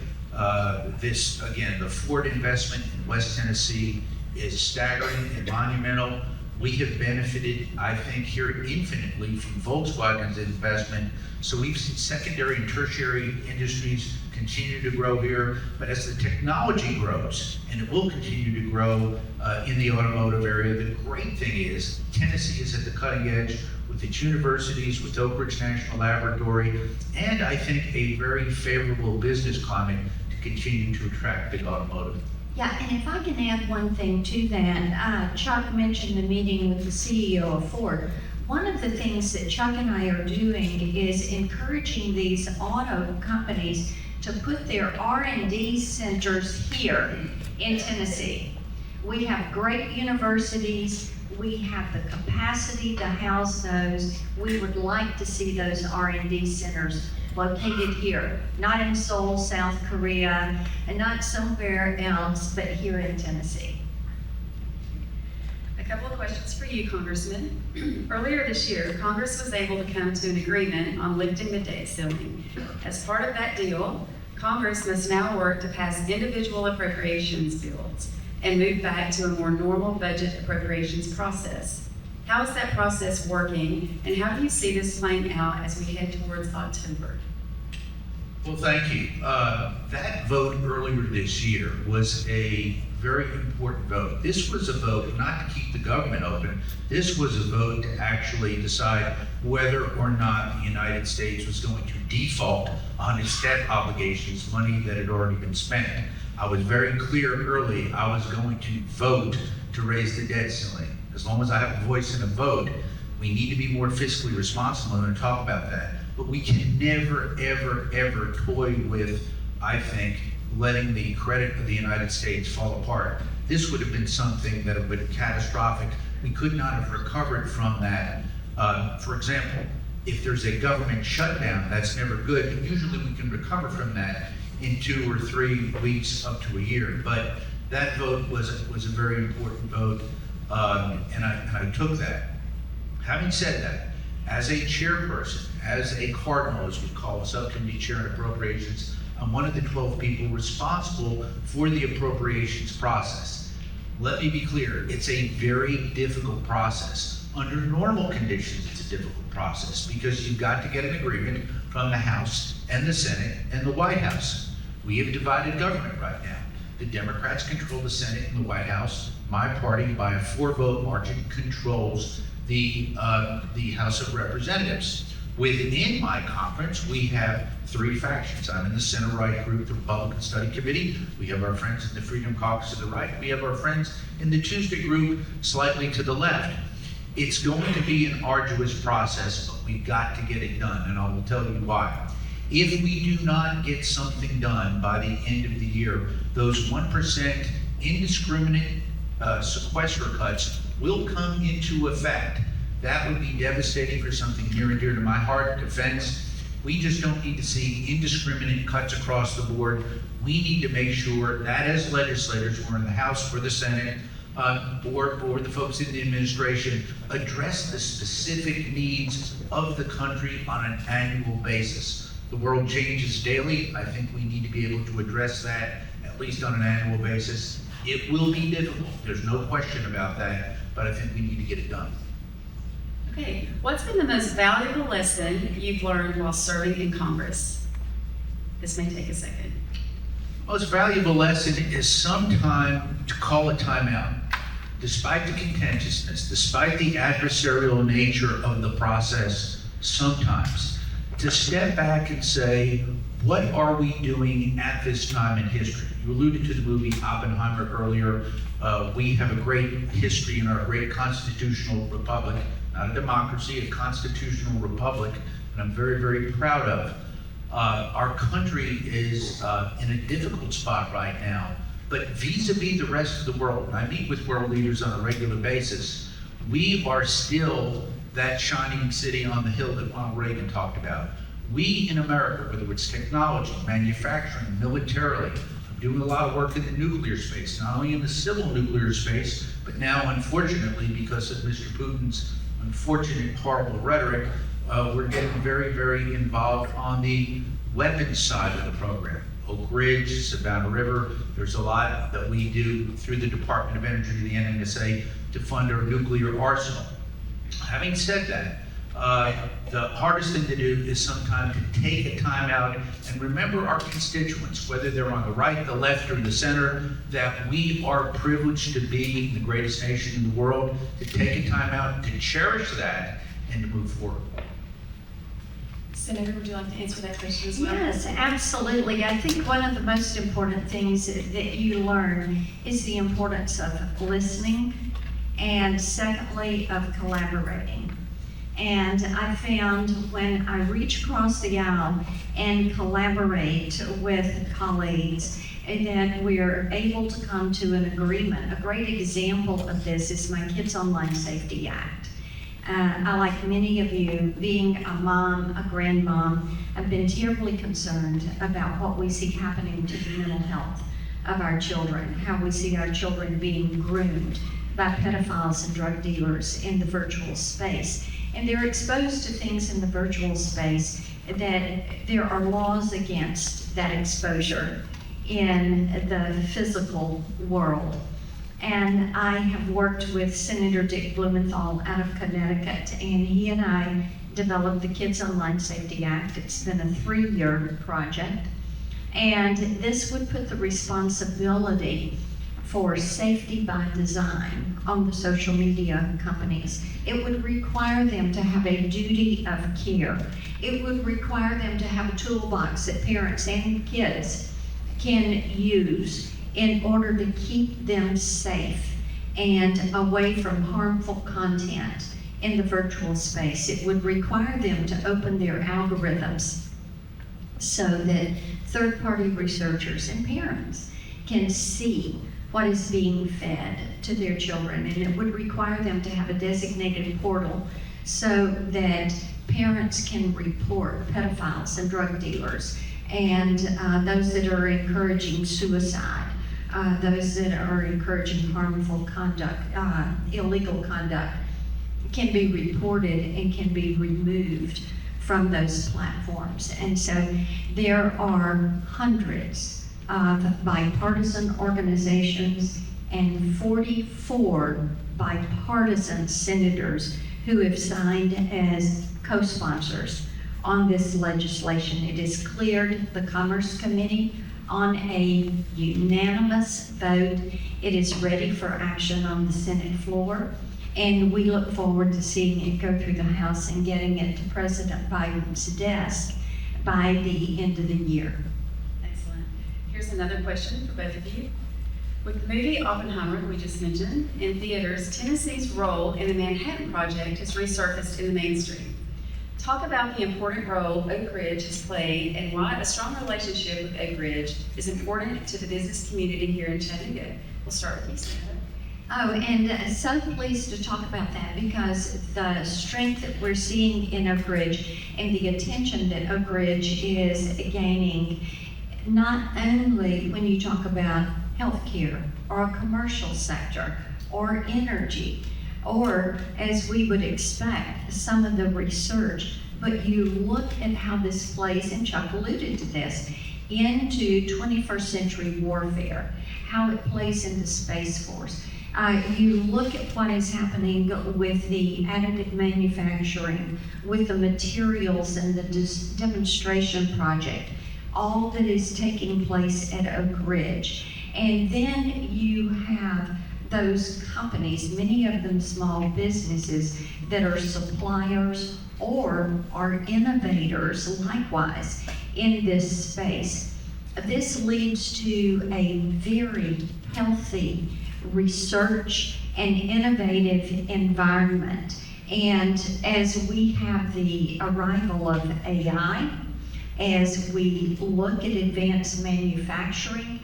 This, again, the Ford investment in West Tennessee is staggering and monumental. We have benefited, I think, here infinitely from Volkswagen's investment. So we've seen secondary and tertiary industries continue to grow here. But as the technology grows, and it will continue to grow in the automotive area, the great thing is Tennessee is at the cutting edge with its universities, with Oak Ridge National Laboratory, and I think a very favorable business climate to continue to attract big automotive. Yeah, and if I can add one thing to that, Chuck mentioned the meeting with the CEO of Ford. One of the things that Chuck and I are doing is encouraging these auto companies to put their R&D centers here in Tennessee. We have great universities. We have the capacity to house those. We would like to see those R&D centers located here, not in Seoul, South Korea, and not somewhere else, but here in Tennessee. A couple of questions for you, Congressman. Earlier this year, Congress was able to come to an agreement on lifting the debt ceiling. As part of that deal, Congress must now work to pass individual appropriations bills and move back to a more normal budget appropriations process. How is that process working, and how do you see this playing out as we head towards October? Well, thank you. That vote earlier this year was a very important vote. This was a vote not to keep the government open. This was a vote to actually decide whether or not the United States was going to default on its debt obligations, money that had already been spent. I was very clear early, I was going to vote to raise the debt ceiling. As long as I have a voice in a vote, we need to be more fiscally responsible. I'm going to talk about that. But we can never, ever, ever toy with, I think, letting the credit of the United States fall apart. This would have been something that would have been catastrophic. We could not have recovered from that. For example, if there's a government shutdown, that's never good, but usually we can recover from that in 2 or 3 weeks up to a year. But that vote was a very important vote, and I took that. Having said that, as a chairperson, as a cardinal, as we call a subcommittee chair in appropriations, I'm one of the 12 people responsible for the appropriations process. Let me be clear, it's a very difficult process. Under normal conditions, it's a difficult process because you've got to get an agreement from the House and the Senate and the White House. We have divided government right now. The Democrats control the Senate and the White House. My party, by a 4-vote margin, controls the House of Representatives. Within my conference, we have 3 factions. I'm in the center-right group, the Republican Study Committee. We have our friends in the Freedom Caucus to the right. We have our friends in the Tuesday group, slightly to the left. It's going to be an arduous process, but we've got to get it done, and I will tell you why. If we do not get something done by the end of the year, those 1% indiscriminate sequester cuts will come into effect. That would be devastating for something near and dear to my heart, defense. We just don't need to see indiscriminate cuts across the board. We need to make sure that as legislators, we're in the House or the Senate, or the folks in the administration, address the specific needs of the country on an annual basis. The world changes daily. I think we need to be able to address that at least on an annual basis. It will be difficult. There's no question about that, but I think we need to get it done. Okay, what's been the most valuable lesson you've learned while serving in Congress? This may take a second. Most valuable lesson is sometime to call a timeout. Despite the contentiousness, despite the adversarial nature of the process, sometimes to step back and say, what are we doing at this time in history? You alluded to the movie Oppenheimer earlier. We have a great history in our great constitutional republic, not a democracy, a constitutional republic, and I'm very, very proud of. Our country is in a difficult spot right now, but vis-a-vis the rest of the world, and I meet with world leaders on a regular basis, we are still that shining city on the hill that Ronald Reagan talked about. We in America, whether it's technology, manufacturing, militarily, doing a lot of work in the nuclear space, not only in the civil nuclear space, but now, unfortunately, because of Mr. Putin's unfortunate, horrible rhetoric, we're getting very, very involved on the weapons side of the program. Oak Ridge, Savannah River, there's a lot that we do through the Department of Energy, the NNSA, to fund our nuclear arsenal. Having said that, the hardest thing to do is sometimes to take a time out and remember our constituents, whether they're on the right, the left, or the center, that we are privileged to be the greatest nation in the world, to take a time out, to cherish that, and to move forward. Senator, would you like to answer that question as well? Yes, absolutely. I think one of the most important things that you learn is the importance of listening, and secondly, of collaborating. And I found when I reach across the aisle and collaborate with colleagues, and that we're able to come to an agreement. A great example of this is my Kids Online Safety Act. I, like many of you, being a mom, a grandmom, have been terribly concerned about what we see happening to the mental health of our children, how we see our children being groomed by pedophiles and drug dealers in the virtual space. And they're exposed to things in the virtual space that there are laws against that exposure in the physical world. And I have worked with Senator Dick Blumenthal out of Connecticut, and he and I developed the Kids Online Safety Act. It's been a 3-year project. And this would put the responsibility for safety by design on the social media companies. It would require them to have a duty of care. It would require them to have a toolbox that parents and kids can use in order to keep them safe and away from harmful content in the virtual space. It would require them to open their algorithms so that third-party researchers and parents can see what is being fed to their children. And it would require them to have a designated portal so that parents can report pedophiles and drug dealers and those that are encouraging suicide, those that are encouraging harmful conduct, illegal conduct, can be reported and can be removed from those platforms. And so there are hundreds of bipartisan organizations and 44 bipartisan senators who have signed as co-sponsors on this legislation. It has cleared the Commerce Committee on a unanimous vote. It is ready for action on the Senate floor, and we look forward to seeing it go through the House and getting it to President Biden's desk by the end of the year. Excellent. Here's another question for both of you. With the movie Oppenheimer, we just mentioned, in theaters, Tennessee's role in the Manhattan Project has resurfaced in the mainstream. Talk about the important role Oak Ridge has played and why a strong relationship with Oak Ridge is important to the business community here in Chattanooga. We'll start with you, Samantha. Oh, and so pleased to talk about that because the strength that we're seeing in Oak Ridge and the attention that Oak Ridge is gaining, not only when you talk about healthcare or a commercial sector or energy, or as we would expect, some of the research, but you look at how this plays, and Chuck alluded to this, into 21st century warfare, how it plays into Space Force. You look at what is happening with the additive manufacturing, with the materials and the demonstration project, all that is taking place at Oak Ridge. And then you have those companies, many of them small businesses, that are suppliers or are innovators likewise in this space. This leads to a very healthy research and innovative environment. And as we have the arrival of AI, as we look at advanced manufacturing,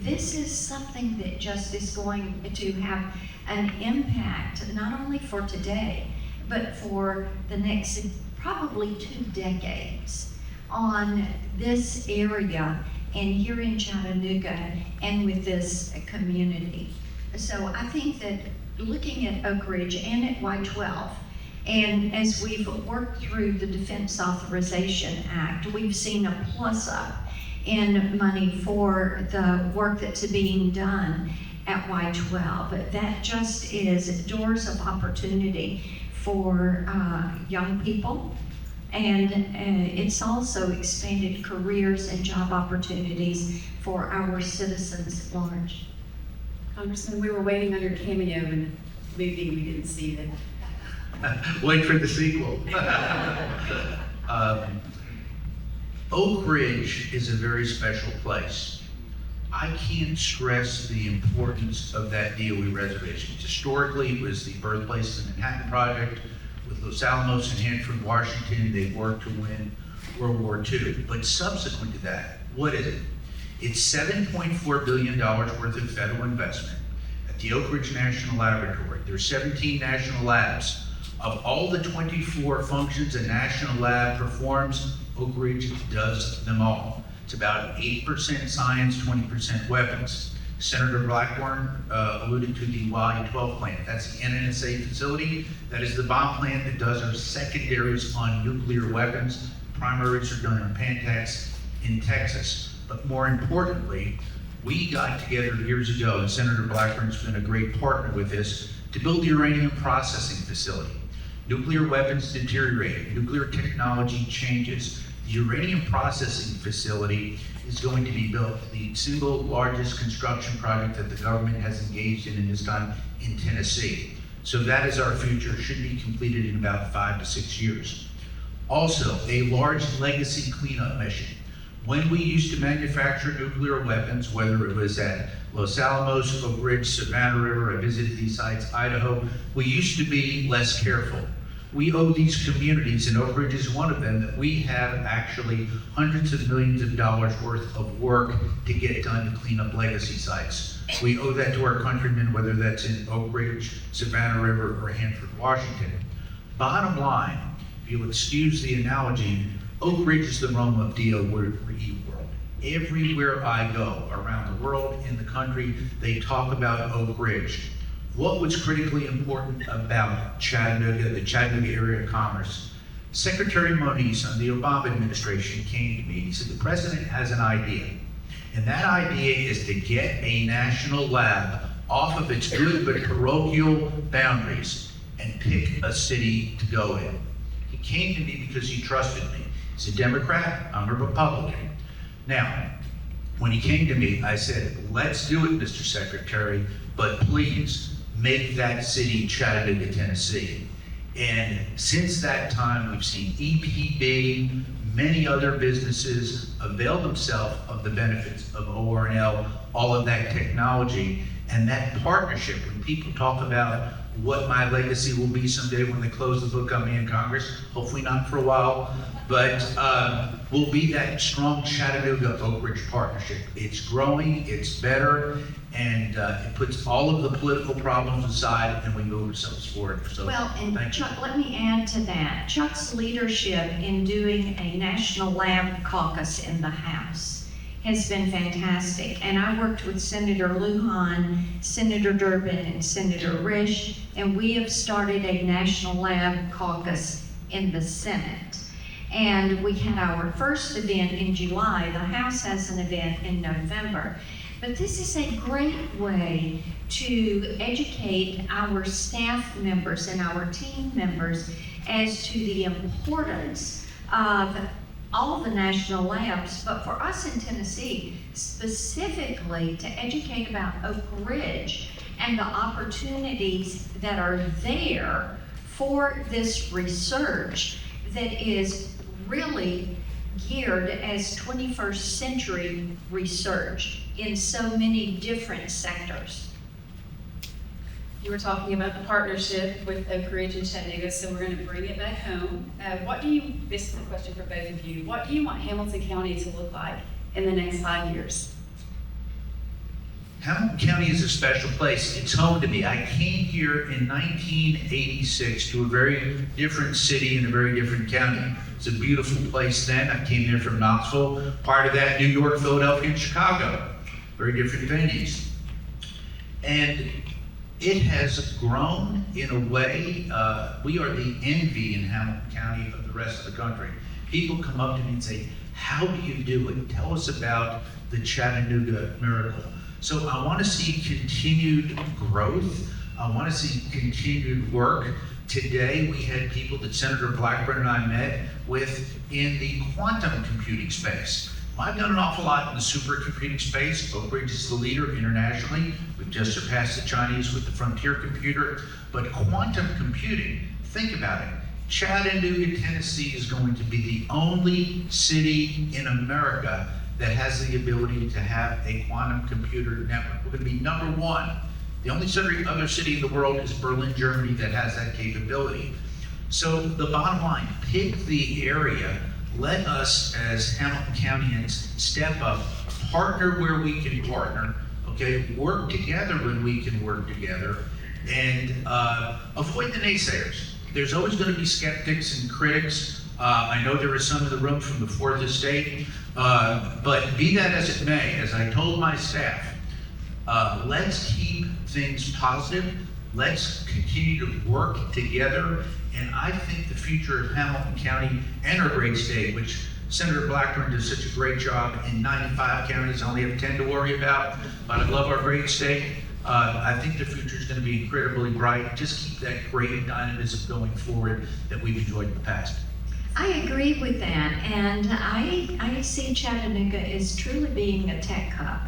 this is something that just is going to have an impact, not only for today, but for the next probably 2 decades on this area and here in Chattanooga and with this community. So I think that looking at Oak Ridge and at Y-12, and as we've worked through the Defense Authorization Act, we've seen a plus up in money for the work that's being done at Y-12. But that just is doors of opportunity for young people, and it's also expanded careers and job opportunities for our citizens at large. Congressman, we were waiting on your cameo in the movie. We didn't see it. Wait for the sequel. Oak Ridge is a very special place. I can't stress the importance of that DOE reservation. Historically, it was the birthplace of the Manhattan Project. With Los Alamos and Hanford, Washington, they worked to win World War II. But subsequent to that, what is it? It's $7.4 billion worth of federal investment at the Oak Ridge National Laboratory. There's 17 national labs. Of all the 24 functions a national lab performs, Oak Ridge does them all. It's about 8% science, 20% weapons. Senator Blackburn alluded to the Y-12 plant. That's the NNSA facility. That is the bomb plant that does our secondaries on nuclear weapons. Primaries are done in Pantex in Texas. But more importantly, we got together years ago, and Senator Blackburn's been a great partner with this, to build the uranium processing facility. Nuclear weapons deteriorate, nuclear technology changes. The uranium processing facility is going to be built, the single largest construction project that the government has engaged in this time in Tennessee. So that is our future, should be completed in about 5 to 6 years. Also, a large legacy cleanup mission. When we used to manufacture nuclear weapons, whether it was at Los Alamos, Oak Ridge, Savannah River, I visited these sites, Idaho, we used to be less careful. We owe these communities, and Oak Ridge is one of them, that we have actually hundreds of millions of dollars worth of work to get done to clean up legacy sites. We owe that to our countrymen, whether that's in Oak Ridge, Savannah River, or Hanford, Washington. Bottom line, if you'll excuse the analogy, Oak Ridge is the Rome of DOE world. Everywhere I go around the world, in the country, they talk about Oak Ridge. What was critically important about Chattanooga, the Chattanooga area of commerce? Secretary Moniz on the Obama administration came to me. He said, the president has an idea. And that idea is to get a national lab off of its good but parochial boundaries and pick a city to go in. He came to me because he trusted me. He's a Democrat, I'm a Republican. Now, when he came to me, I said, let's do it, Mr. Secretary, but please make that city Chattanooga, Tennessee. And since that time, we've seen EPB, many other businesses avail themselves of the benefits of ORNL, all of that technology, and that partnership. When people talk about what my legacy will be someday when they close the book on me in Congress, hopefully not for a while, but will be that strong Chattanooga-Oak Ridge partnership. It's growing, it's better, and it puts all of the political problems aside, and we move ourselves forward. So, well, and Chuck, let me add to that. Chuck's leadership in doing a national lab caucus in the House has been fantastic. And I worked with Senator Lujan, Senator Durbin, and Senator Risch, and we have started a national lab caucus in the Senate. And we had our first event in July. The House has an event in November. But this is a great way to educate our staff members and our team members as to the importance of all the national labs, but for us in Tennessee, specifically to educate about Oak Ridge and the opportunities that are there for this research that is really geared as 21st century research in so many different sectors. You were talking about the partnership with Oak Ridge and Chattanooga, so we're going to bring it back home. This is a question for both of you. What do you want Hamilton County to look like in the next 5 years? Hamilton County is a special place. It's home to me. I came here in 1986 to a very different city in a very different county. It's a beautiful place then. I came there from Knoxville. Part of that, New York, Philadelphia, and Chicago. Very different venues. And it has grown in a way, we are the envy in Hamilton County of the rest of the country. People come up to me and say, how do you do it? Tell us about the Chattanooga miracle. So I want to see continued growth. I want to see continued work. Today we had people that Senator Blackburn and I met with in the quantum computing space. I've done an awful lot in the supercomputing space. Oak Ridge is the leader internationally. We've just surpassed the Chinese with the Frontier computer. But quantum computing, think about it. Chattanooga, Tennessee is going to be the only city in America that has the ability to have a quantum computer network. We're going to be number one. The only other city in the world is Berlin, Germany, that has that capability. So the bottom line, pick the area. Let us, as Hamilton Countyans, step up, partner where we can partner, okay? Work together when we can work together, and avoid the naysayers. There's always going to be skeptics and critics. I know there are some in the room from the Fourth Estate, but be that as it may, as I told my staff, let's keep things positive. Let's continue to work together. And I think the future of Hamilton County and our great state, which Senator Blackburn does such a great job in 95 counties, only have 10 to worry about, but I love our great state. I think the future is going to be incredibly bright. Just keep that great dynamism going forward that we've enjoyed in the past. I agree with that, and I see Chattanooga as truly being a tech hub.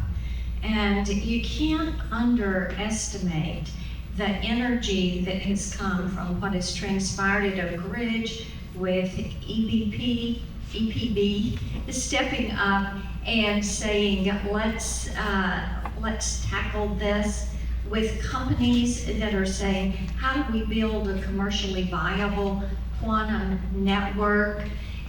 And you can't underestimate the energy that has come from what has transpired at Oak Ridge with EPB stepping up and saying, let's tackle this, with companies that are saying, how do we build a commercially viable quantum network,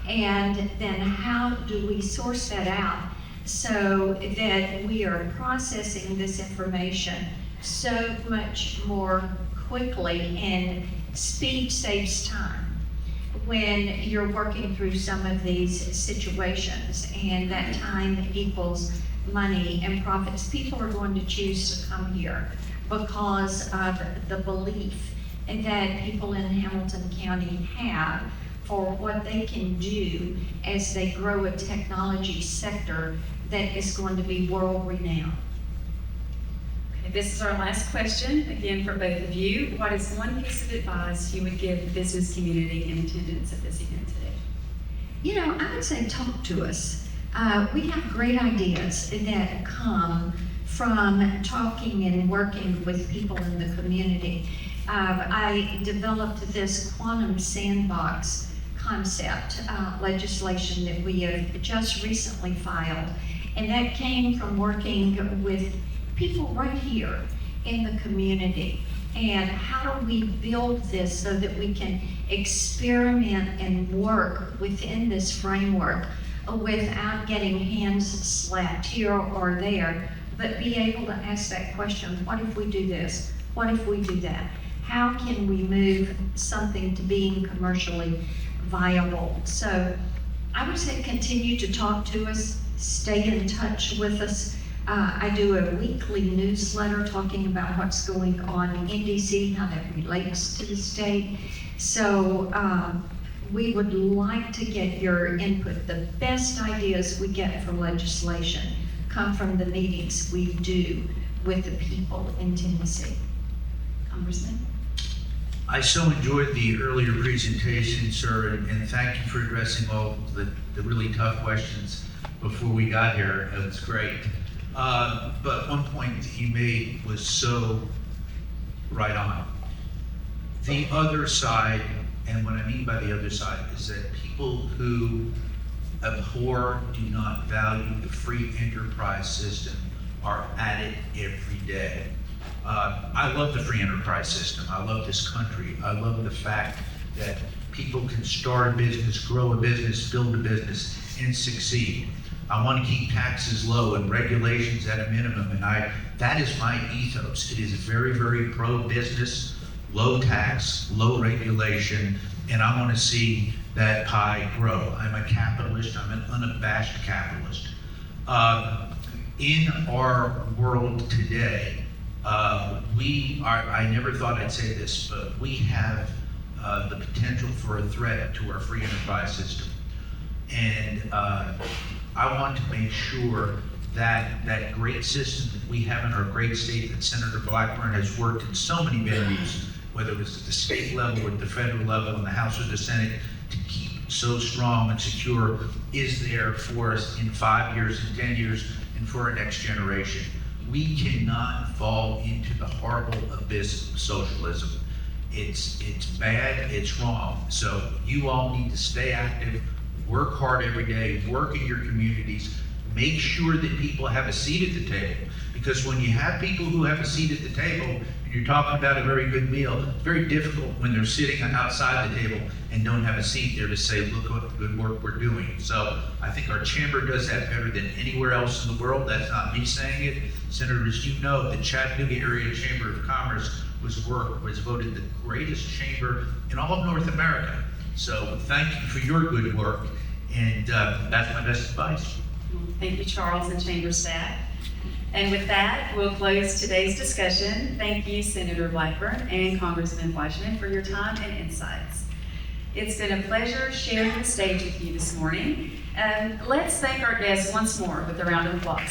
and then how do we source that out so that we are processing this information so much more quickly, and speed saves time when you're working through some of these situations, and that time equals money and profits. People are going to choose to come here because of the belief that people in Hamilton County have for what they can do as they grow a technology sector that is going to be world-renowned. Okay, this is our last question, again for both of you. What is one piece of advice you would give the business community in attendance at this event today? You know, I would say talk to us. We have great ideas that come from talking and working with people in the community. I developed this quantum sandbox concept legislation that we have just recently filed, and that came from working with people right here in the community. And how do we build this so that we can experiment and work within this framework without getting hands slapped here or there, but be able to ask that question, what if we do this? What if we do that? How can we move something to being commercially viable? So I would say continue to talk to us, stay in touch with us. I do a weekly newsletter talking about what's going on in DC, how that relates to the state. So we would like to get your input. The best ideas we get for legislation come from the meetings we do with the people in Tennessee. Congressman? I so enjoyed the earlier presentation, sir, and thank you for addressing all the really tough questions before we got here. It was great. But one point that you made was so right on. The other side, and what I mean by the other side, is that people who abhor, do not value the free enterprise system are at it every day. I love the free enterprise system. I love this country. I love the fact that people can start a business, grow a business, build a business, and succeed. I want to keep taxes low and regulations at a minimum, and that is my ethos. It is very, very pro-business, low tax, low regulation, and I want to see that pie grow. I'm a capitalist. I'm an unabashed capitalist. In our world today, I never thought I'd say this, but we have the potential for a threat to our free enterprise system. And I want to make sure that that great system that we have in our great state, that Senator Blackburn has worked in so many venues, whether it was at the state level or at the federal level, in the House or the Senate, to keep so strong and secure, is there for us in 5 years and 10 years and for our next generation. We cannot fall into the horrible abyss of socialism. It's bad, it's wrong. So you all need to stay active, work hard every day, work in your communities, make sure that people have a seat at the table. Because when you have people who have a seat at the table, and you're talking about a very good meal, it's very difficult when they're sitting outside the table and don't have a seat there to say, look what good work we're doing. So I think our chamber does that better than anywhere else in the world. That's not me saying it. Senators, you know the Chattanooga Area Chamber of Commerce was voted the greatest chamber in all of North America. So thank you for your good work, and that's my best advice. Thank you, Charles and Chamber staff. And with that, we'll close today's discussion. Thank you, Senator Blackburn and Congressman Fleischmann, for your time and insights. It's been a pleasure sharing the stage with you this morning. Let's thank our guests once more with a round of applause.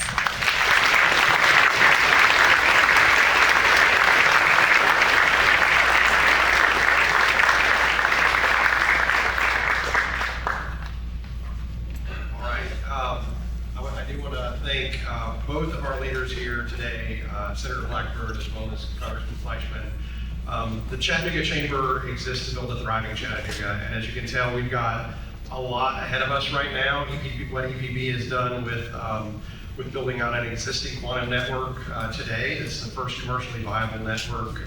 The Chattanooga Chamber exists to build a thriving Chattanooga, and as you can tell, we've got a lot ahead of us right now. What EPB has done with building out an existing quantum network today. It's the first commercially viable network,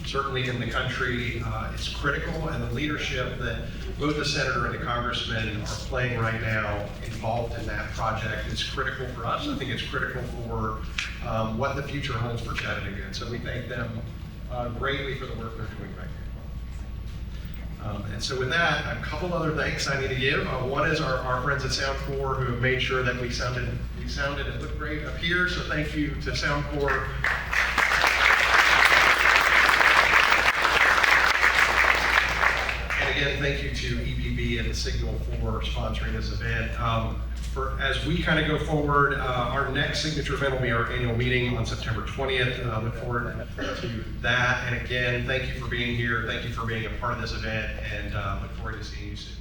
certainly in the country. It's critical, and the leadership that both the senator and the congressman are playing right now involved in that project is critical for us. I think it's critical for what the future holds for Chattanooga. And so we thank them greatly for the work they're doing right now. And so with that, a couple other thanks I need to give. One is our friends at SoundCorps who have made sure that we sounded and looked great up here. So thank you to SoundCorps. And again, thank you to EPB and the Signal for sponsoring this event. As we kind of go forward, our next signature event will be our annual meeting on September 20th. Look forward to that. And again, thank you for being here. Thank you for being a part of this event, and look forward to seeing you soon.